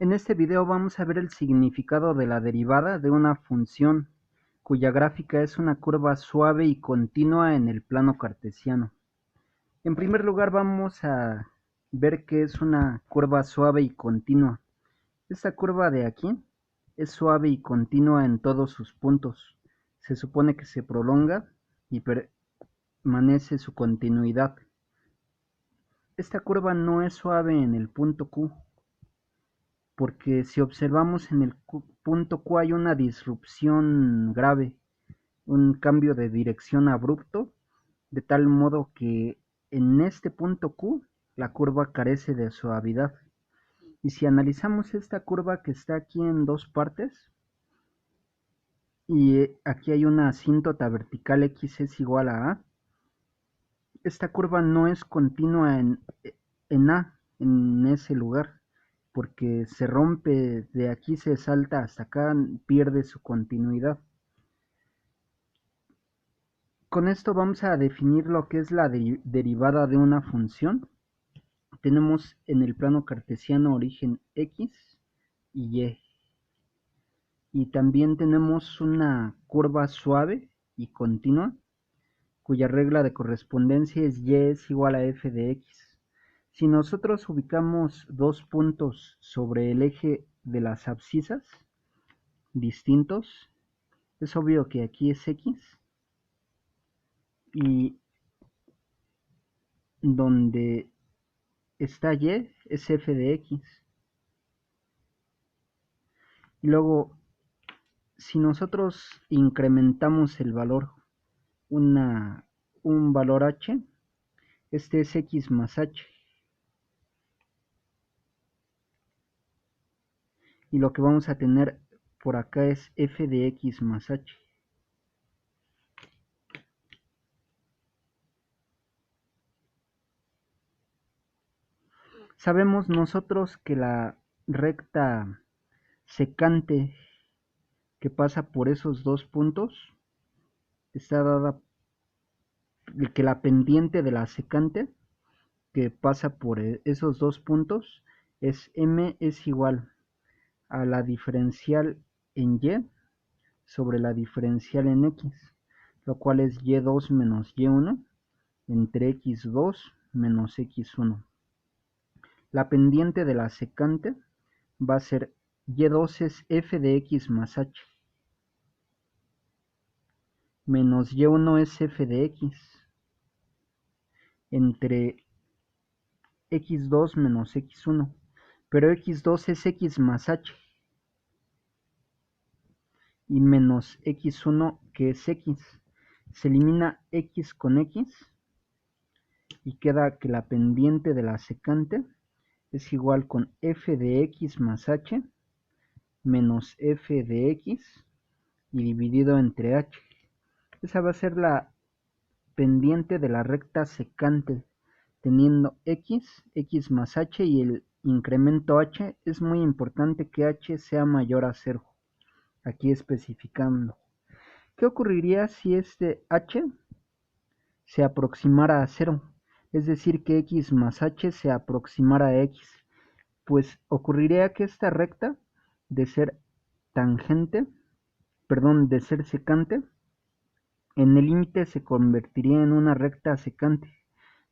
En este video vamos a ver el significado de la derivada de una función cuya gráfica es una curva suave y continua en el plano cartesiano. En primer lugar vamos a ver qué es una curva suave y continua. Esta curva de aquí es suave y continua en todos sus puntos. Se supone que se prolonga y permanece su continuidad. Esta curva no es suave en el punto Q, porque si observamos en el punto Q hay una disrupción grave, un cambio de dirección abrupto, de tal modo que en este punto Q la curva carece de suavidad. Y si analizamos esta curva que está aquí en dos partes, y aquí hay una asíntota vertical x es igual a A, esta curva no es continua en A, en ese lugar, porque se rompe, de aquí se salta hasta acá, pierde su continuidad. Con esto vamos a definir lo que es la derivada de una función. Tenemos en el plano cartesiano origen x y y. Y también tenemos una curva suave y continua, cuya regla de correspondencia es y es igual a f de x. Si nosotros ubicamos dos puntos sobre el eje de las abscisas distintos, es obvio que aquí es x y donde está y es f de x. Y luego, si nosotros incrementamos el valor, un valor h, este es x más h. Y lo que vamos a tener por acá es f de x más h. Sabemos nosotros que la recta secante que pasa por esos dos puntos está dada, que la pendiente de la secante que pasa por esos dos puntos es m es igual a la diferencial en y sobre la diferencial en x, lo cual es y2 menos y1 entre x2 menos x1. La pendiente de la secante va a ser y2 es f de x más h, menos y1 es f de x, entre x2 menos x1, pero x2 es x más h, y menos x1 que es x. Se elimina x con x y queda que la pendiente de la secante es igual con f de x más h menos f de x y dividido entre h. Esa va a ser la pendiente de la recta secante, teniendo x más h y el incremento h. Es muy importante que h sea mayor a 0, aquí especificando. ¿Qué ocurriría si este h se aproximara a 0? Es decir, que x más h se aproximara a x. Pues ocurriría que esta recta, de ser tangente, de ser secante, en el límite se convertiría en una recta secante,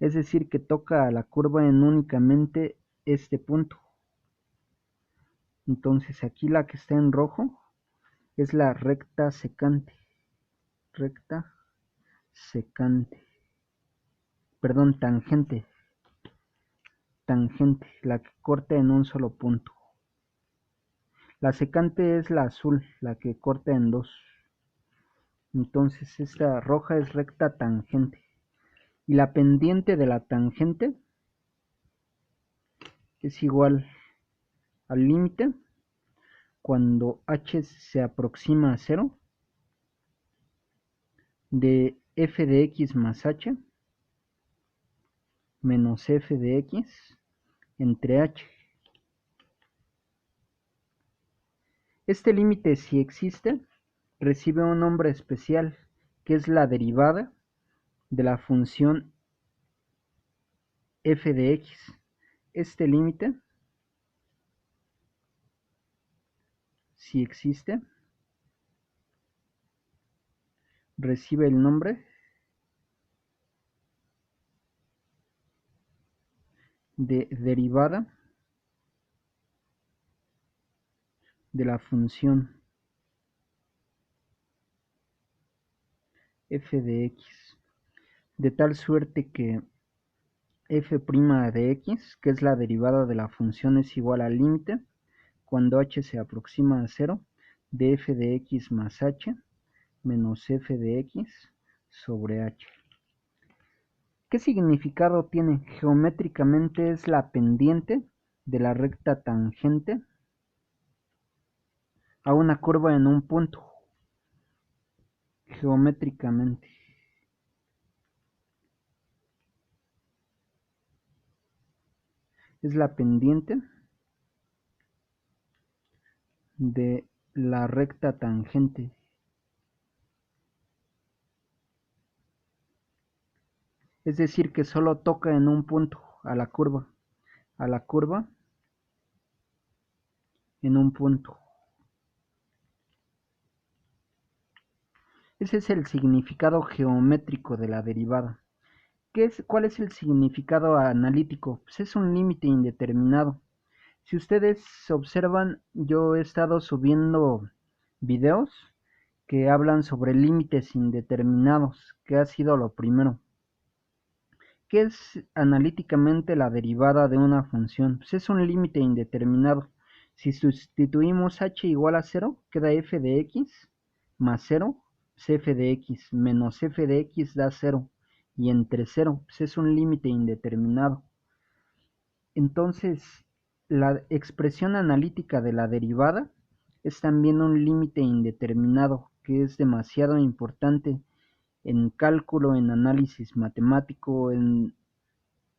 es decir, que toca a la curva en únicamente este punto. Entonces aquí la que está en rojo es la recta secante, tangente, la que corta en un solo punto. La secante es la azul, la que corta en dos. Entonces esta roja es recta tangente. Y la pendiente de la tangente es igual al límite cuando h se aproxima a 0 de f de x más h menos f de x entre h. Este límite, si existe, recibe un nombre especial, que es la derivada de la función f de x. Este límite si existe, recibe el nombre de derivada de la función f de x, de tal suerte que f' de x, que es la derivada de la función, es igual al límite, cuando h se aproxima a 0, de f de x más h menos f de x sobre h. ¿Qué significado tiene? Geométricamente es la pendiente de la recta tangente a una curva en un punto. Geométricamente es la pendiente de la recta tangente. Es decir, que solo toca en un punto, a la curva en un punto. Ese es el significado geométrico de la derivada. ¿Cuál es el significado analítico? Pues es un límite indeterminado. Si ustedes observan, yo he estado subiendo videos que hablan sobre límites indeterminados, que ha sido lo primero. ¿Qué es analíticamente la derivada de una función? Pues es un límite indeterminado. Si sustituimos h igual a 0, queda f de x más 0, pues f de x menos f de x da 0. Y entre 0, pues es un límite indeterminado. Entonces, la expresión analítica de la derivada es también un límite indeterminado, que es demasiado importante en cálculo, en análisis matemático, en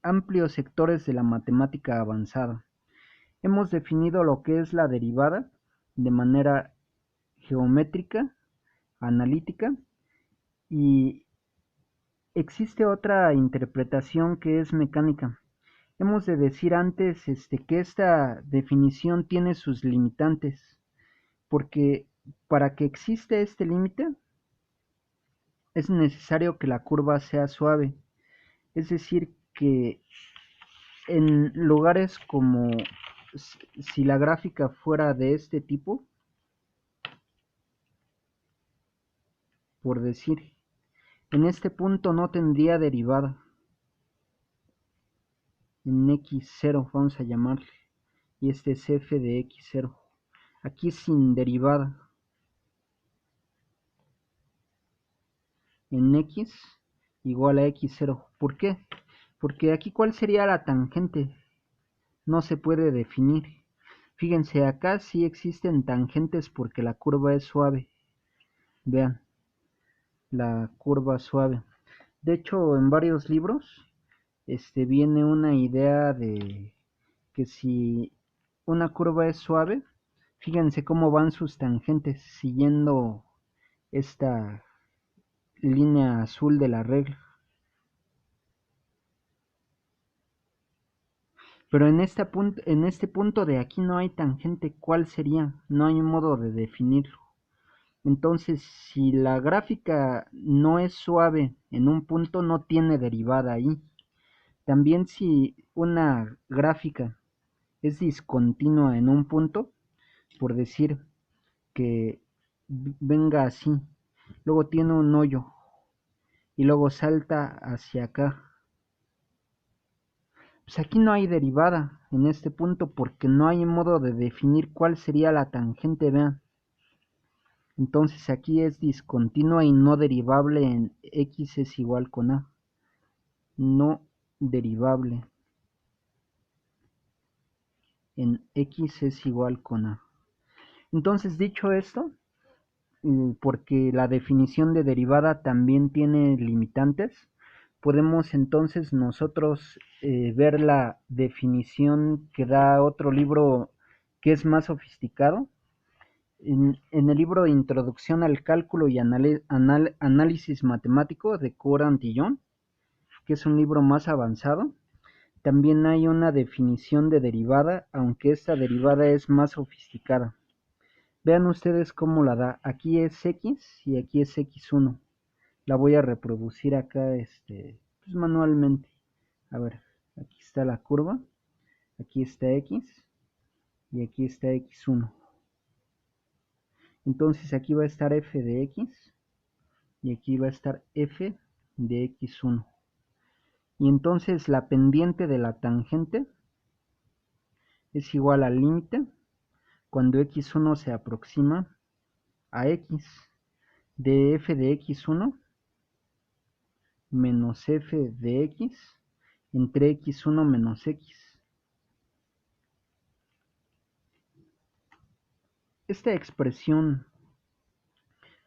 amplios sectores de la matemática avanzada. Hemos definido lo que es la derivada de manera geométrica, analítica, y existe otra interpretación que es mecánica. Hemos de decir antes que esta definición tiene sus limitantes, porque para que exista este límite es necesario que la curva sea suave, es decir, que en lugares como si la gráfica fuera de este tipo, por decir, en este punto no tendría derivada, en x0 vamos a llamarle, y este es f de x0, aquí sin derivada, en x igual a x0. ¿Por qué? Porque aquí ¿cuál sería la tangente? No se puede definir. Fíjense, acá sí existen tangentes porque la curva es suave. Vean, la curva suave. De hecho, en varios libros viene una idea de que si una curva es suave, fíjense cómo van sus tangentes siguiendo esta línea azul de la regla. Pero en este punto de aquí no hay tangente, ¿cuál sería? No hay un modo de definirlo. Entonces, si la gráfica no es suave en un punto, no tiene derivada ahí. También si una gráfica es discontinua en un punto, por decir que venga así, luego tiene un hoyo y luego salta hacia acá, pues aquí no hay derivada en este punto porque no hay modo de definir cuál sería la tangente, vean. Entonces aquí es discontinua y no derivable en x es igual con a. No derivable en x es igual con a. Entonces, dicho esto, porque la definición de derivada también tiene limitantes, podemos entonces nosotros ver la definición que da otro libro que es más sofisticado. En el libro Introducción al Cálculo y Análisis Matemático de Courant-Tillon, que es un libro más avanzado, también hay una definición de derivada, aunque esta derivada es más sofisticada. Vean ustedes cómo la da. Aquí es X y aquí es X1. La voy a reproducir acá pues manualmente. A ver, aquí está la curva, aquí está X y aquí está X1. Entonces aquí va a estar f de X y aquí va a estar f de X1. Y entonces la pendiente de la tangente es igual al límite cuando X1 se aproxima a X de f de X1 menos f de X entre X1 menos X. Esta expresión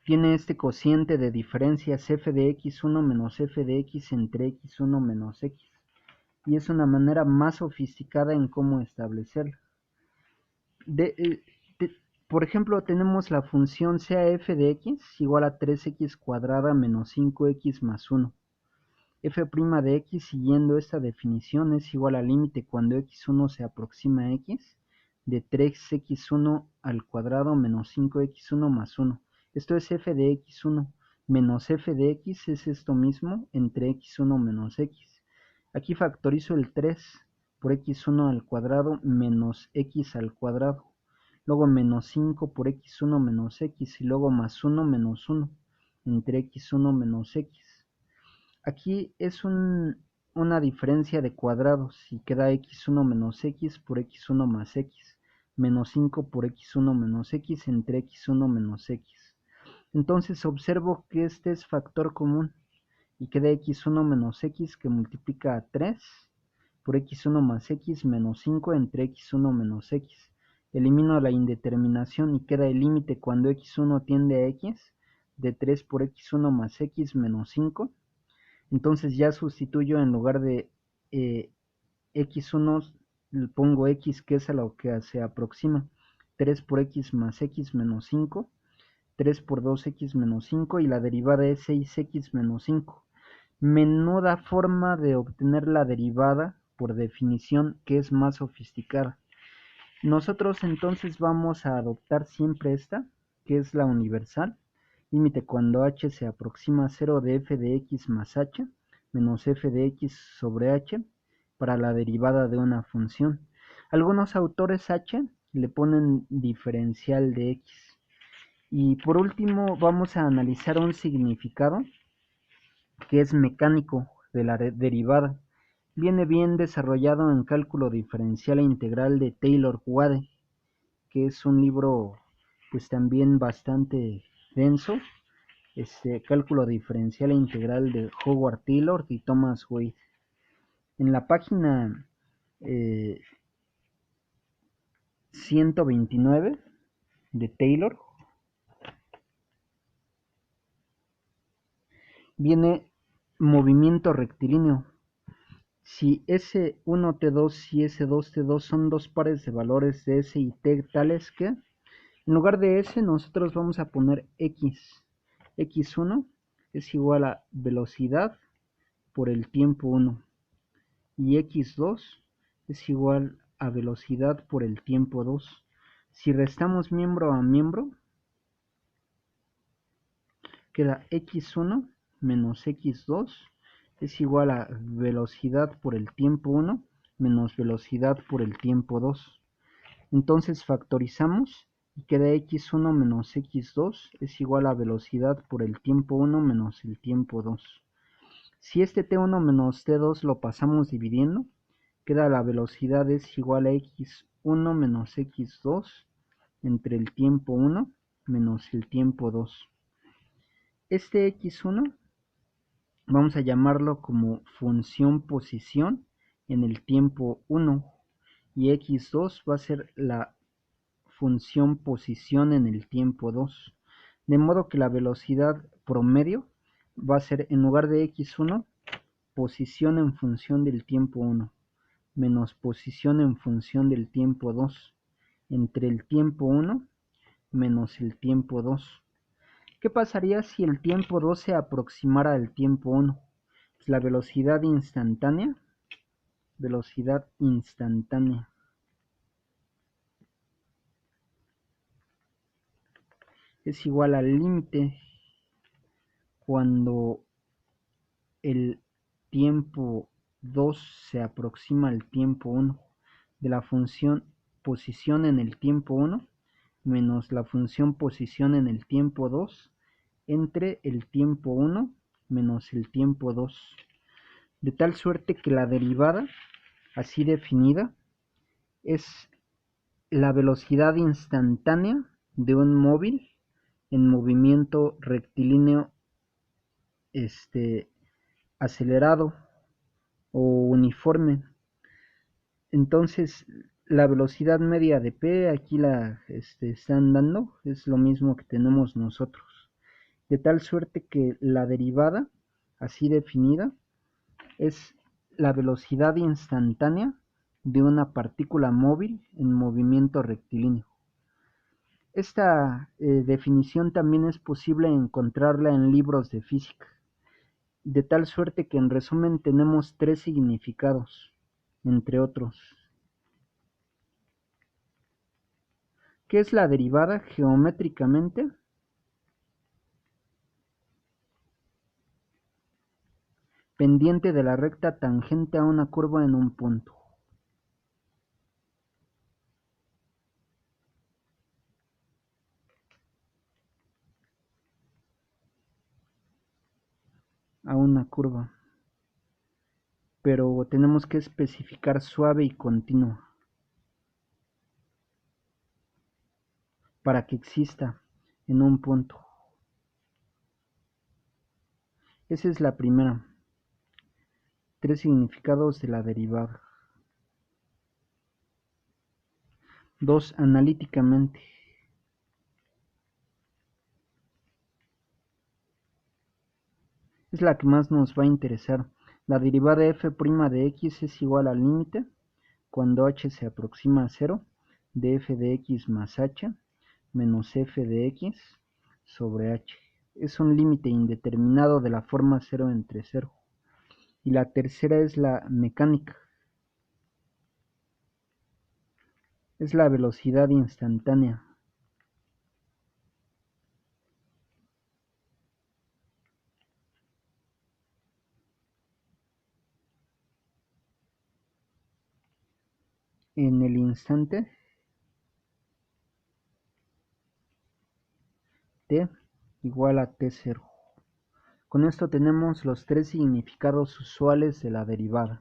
tiene este cociente de diferencias f de X1 menos f de X entre X1 menos X. Y es una manera más sofisticada en cómo establecerlo. Por ejemplo, tenemos la función sea f de x igual a 3x cuadrada menos 5x más 1. F' de x siguiendo esta definición es igual al límite cuando x1 se aproxima a x de 3x1 al cuadrado menos 5x1 más 1. Esto es f de x1 menos f de x es esto mismo entre x1 menos x. Aquí factorizo el 3 por x1 al cuadrado menos x al cuadrado. Luego menos 5 por x1 menos x y luego más 1 menos 1 entre x1 menos x. Aquí es una diferencia de cuadrados y queda x1 menos x por x1 más x, menos 5 por x1 menos x entre x1 menos x. Entonces observo que este es factor común y queda x1 menos x que multiplica a 3 por x1 más x menos 5 entre x1 menos x. Elimino la indeterminación y queda el límite cuando x1 tiende a x de 3 por x1 más x menos 5. Entonces ya sustituyo en lugar de x1, pongo x que es a lo que se aproxima. 3 por x más x menos 5. 3 por 2x menos 5 y la derivada es 6x menos 5. Menuda forma de obtener la derivada por definición que es más sofisticada. Nosotros entonces vamos a adoptar siempre esta, que es la universal. Límite cuando h se aproxima a 0 de f de x más h menos f de x sobre h para la derivada de una función. Algunos autores h le ponen diferencial de x. Y por último vamos a analizar un significado que es mecánico de la derivada. Viene bien desarrollado en cálculo diferencial e integral de Taylor-Wade, que es un libro pues también bastante denso. Cálculo diferencial e integral de Howard Taylor y Thomas Wade. En la página 129 de Taylor viene movimiento rectilíneo. Si S1T2 y S2T2 son dos pares de valores de S y T tales que, en lugar de S nosotros vamos a poner X. X1 es igual a velocidad por el tiempo 1 y X2 es igual a velocidad por el tiempo 2. Si restamos miembro a miembro, queda X1 menos X2 es igual a velocidad por el tiempo 1 menos velocidad por el tiempo 2. Entonces factorizamos y queda x1 menos x2 es igual a velocidad por el tiempo 1 menos el tiempo 2. Si este t1 menos t2 lo pasamos dividiendo, queda la velocidad es igual a x1 menos x2 entre el tiempo 1 menos el tiempo 2. Este x1 vamos a llamarlo como función posición en el tiempo 1 y x2 va a ser la función posición en el tiempo 2. De modo que la velocidad promedio va a ser, en lugar de x1, posición en función del tiempo 1 menos posición en función del tiempo 2 entre el tiempo 1 menos el tiempo 2. ¿Qué pasaría si el tiempo 2 se aproximara al tiempo 1? Pues la velocidad instantánea es igual al límite cuando el tiempo 2 se aproxima al tiempo 1 de la función posición en el tiempo 1 menos la función posición en el tiempo 2 entre el tiempo 1 menos el tiempo 2, de tal suerte que la derivada, así definida, es la velocidad instantánea de un móvil en movimiento rectilíneo acelerado o uniforme. Entonces, la velocidad media de P, aquí la están dando, es lo mismo que tenemos nosotros. De tal suerte que la derivada, así definida, es la velocidad instantánea de una partícula móvil en movimiento rectilíneo. Esta definición también es posible encontrarla en libros de física, de tal suerte que en resumen tenemos tres significados, entre otros. ¿Qué es la derivada geométricamente? Pendiente de la recta tangente a una curva en un punto. A una curva. Pero tenemos que especificar suave y continua para que exista en un punto. Esa es la primera. Tres significados de la derivada. 2. Analíticamente. Es la que más nos va a interesar. La derivada f' de x es igual al límite, cuando h se aproxima a 0, de f de x más h, menos f de x sobre h. Es un límite indeterminado de la forma 0 entre 0. Y la tercera es la mecánica. Es la velocidad instantánea. En el instante t igual a t0. Con esto tenemos los tres significados usuales de la derivada.